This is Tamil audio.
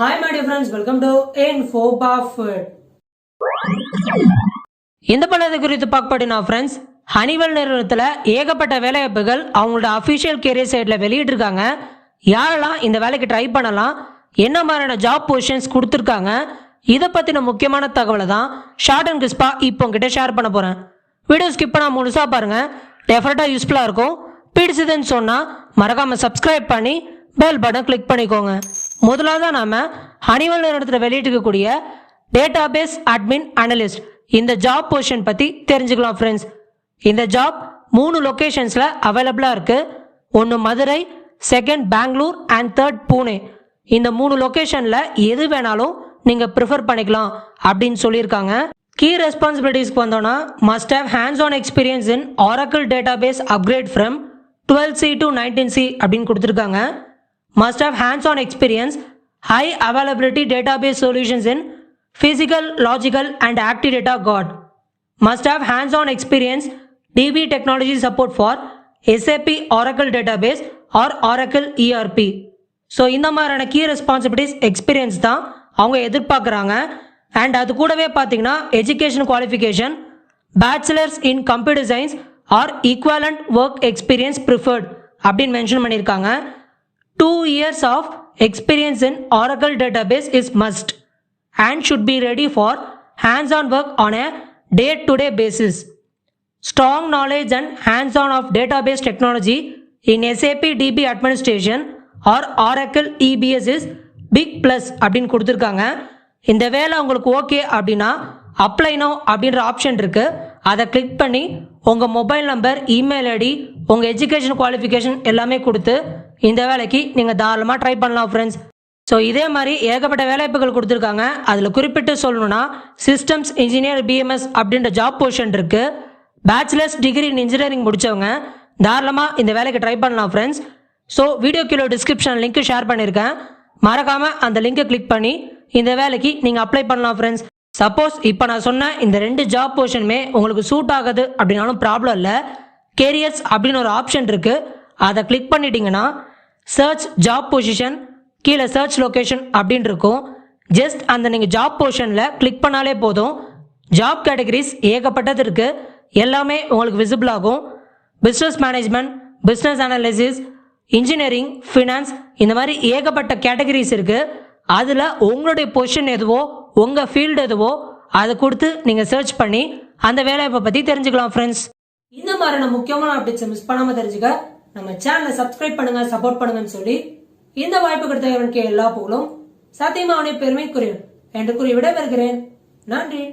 Hi my dear friends, welcome to Info Buffett. இந்த பலது குறித்து பார்க்கப்படினா ஃப்ரெண்ட்ஸ், ஹனிவெல் நிறுவனத்தில் ஏகப்பட்ட வேலைவாய்ப்புகள் அவங்களோட அஃபிஷியல் கேரியர் சைட்டில் வெளியிட்டிருக்காங்க. யாரெல்லாம் இந்த வேலைக்கு ட்ரை பண்ணலாம், என்ன மாதிரியான ஜாப் பொசிஷன்ஸ் கொடுத்துருக்காங்க, இதை பற்றின முக்கியமான தகவலை தான் ஷார்ட் அண்ட் கிறிஸ்பா இப்போ உங்ககிட்ட ஷேர் பண்ண போகிறேன். வீடியோ ஸ்கிப் பண்ணால் முழுசாக பாருங்கள், டெஃபினட்டாக யூஸ்ஃபுல்லாக இருக்கும். பிடிச்சதுன்னு சொன்னால் மறக்காமல் சப்ஸ்கிரைப் பண்ணி பெல் பட்டன் கிளிக் பண்ணிக்கோங்க. முதலாவது நாம ஹனிவெல் நிறுவனத்தில் வெளியிட்டிருக்கக்கூடிய டேட்டாபேஸ் அட்மின் அனலிஸ்ட் இந்த ஜாப் பொசிஷன் பற்றி தெரிஞ்சுக்கலாம் ஃப்ரெண்ட்ஸ். இந்த ஜாப் 3 லொக்கேஷன்ஸில் அவைலபிளாக இருக்குது. ஒன்று Madurai, second Bangalore and third Pune. இந்த 3 லொக்கேஷனில் எது வேணாலும் நீங்கள் ப்ரிஃபர் பண்ணிக்கலாம் அப்படின்னு சொல்லியிருக்காங்க. கீ ரெஸ்பான்சிபிலிட்டிஸ்க்கு வந்தோன்னா must have hands on experience in Oracle database upgrade from 12C to 19C அப்படின்னு கொடுத்துருக்காங்க. Must have hands-on experience, high availability database solutions in physical, logical and active data God. Must have hands-on experience, DB technology support for SAP Oracle database or Oracle ERP. So இந்த மாதிரியான கீ ரெஸ்பான்சிபிலிட்டிஸ் எக்ஸ்பீரியன்ஸ் தான் அவங்க எதிர்பார்க்குறாங்க. அண்ட் அது கூடவே பார்த்தீங்கன்னா education qualification bachelors in computer science or equivalent work experience preferred அப்படின்னு மென்ஷன் பண்ணியிருக்காங்க. 2 years of experience in Oracle database is must and should be ready for hands-on work on a day-to-day basis. Strong knowledge and hands-on of database technology in SAP DB administration or Oracle EBS is big plus அப்படின்னு கொடுத்துருக்காங்க. இந்த வேலை உங்களுக்கு ஓகே அப்படின்னா அப்ளை நோ அப்படின்ற ஆப்ஷன் இருக்குது. அதை கிளிக் பண்ணி உங்கள் மொபைல் நம்பர், இமெயில் ஐடி, உங்கள் எஜுகேஷன் குவாலிஃபிகேஷன் எல்லாமே கொடுத்து இந்த வேலைக்கு நீங்கள் தாராளமாக ட்ரை பண்ணலாம் ஃப்ரெண்ட்ஸ். ஸோ இதே மாதிரி ஏகப்பட்ட வேலைவாய்ப்புகள் கொடுத்துருக்காங்க. அதில் குறிப்பிட்டு சொல்லணும்னா சிஸ்டம்ஸ் இன்ஜினியர் BMS அப்படின்ற ஜாப் பொசிஷன் இருக்குது. பேச்சுலர்ஸ் டிகிரி இன் இன்ஜினியரிங் முடித்தவங்க தாராளமாக இந்த வேலைக்கு ட்ரை பண்ணலாம் ஃப்ரெண்ட்ஸ். ஸோ வீடியோ கீழே டிஸ்கிரிப்ஷன் லிங்க் ஷேர் பண்ணியிருக்கேன், மறக்காமல் அந்த லிங்கை கிளிக் பண்ணி இந்த வேலைக்கு நீங்கள் அப்ளை பண்ணலாம் ஃப்ரெண்ட்ஸ். சப்போஸ் இப்போ நான் சொன்ன இந்த 2 ஜாப் பொசிஷனுமே உங்களுக்கு சூட் ஆகுது அப்படின்னாலும் ப்ராப்ளம் இல்லை. கேரியர்ஸ் அப்படின்னு ஒரு ஆப்ஷன் இருக்குது, அதை கிளிக் பண்ணிட்டீங்கன்னா சர்ச் ஜாப் பொசிஷன், கீழே சர்ச் லொக்கேஷன் அப்படின்னு இருக்கும். ஜஸ்ட் அந்த நீங்கள் ஜாப் பொசிஷனில் கிளிக் பண்ணாலே போதும். ஜாப் கேட்டகரிஸ் ஏகப்பட்டது இருக்குது, எல்லாமே உங்களுக்கு விசிபிள் ஆகும். Business management, business analysis, engineering, finance, இந்த மாதிரி ஏகப்பட்ட கேட்டகரிஸ் இருக்குது. அதில் உங்களுடைய பொசிஷன் எதுவோ, உங்கள் ஃபீல்டு எதுவோ அதை கொடுத்து நீங்கள் சர்ச் பண்ணி அந்த வேலையை பற்றி தெரிஞ்சுக்கலாம் ஃப்ரெண்ட்ஸ். இந்த மாதிரியான முக்கியமான அப்டேட்ஸை மிஸ் பண்ணாமல் தெரிஞ்சுக்க நம்ம சேனலை சப்ஸ்கிரைப் பண்ணுங்க, சப்போர்ட் பண்ணுங்கன்னு சொல்லி இந்த வாய்ப்பு கொடுத்த எல்லா புகழும் சத்தியமா அவனை பெருமைக்குரியவன் என்று கூறி விடைபெறுகிறேன். நன்றி.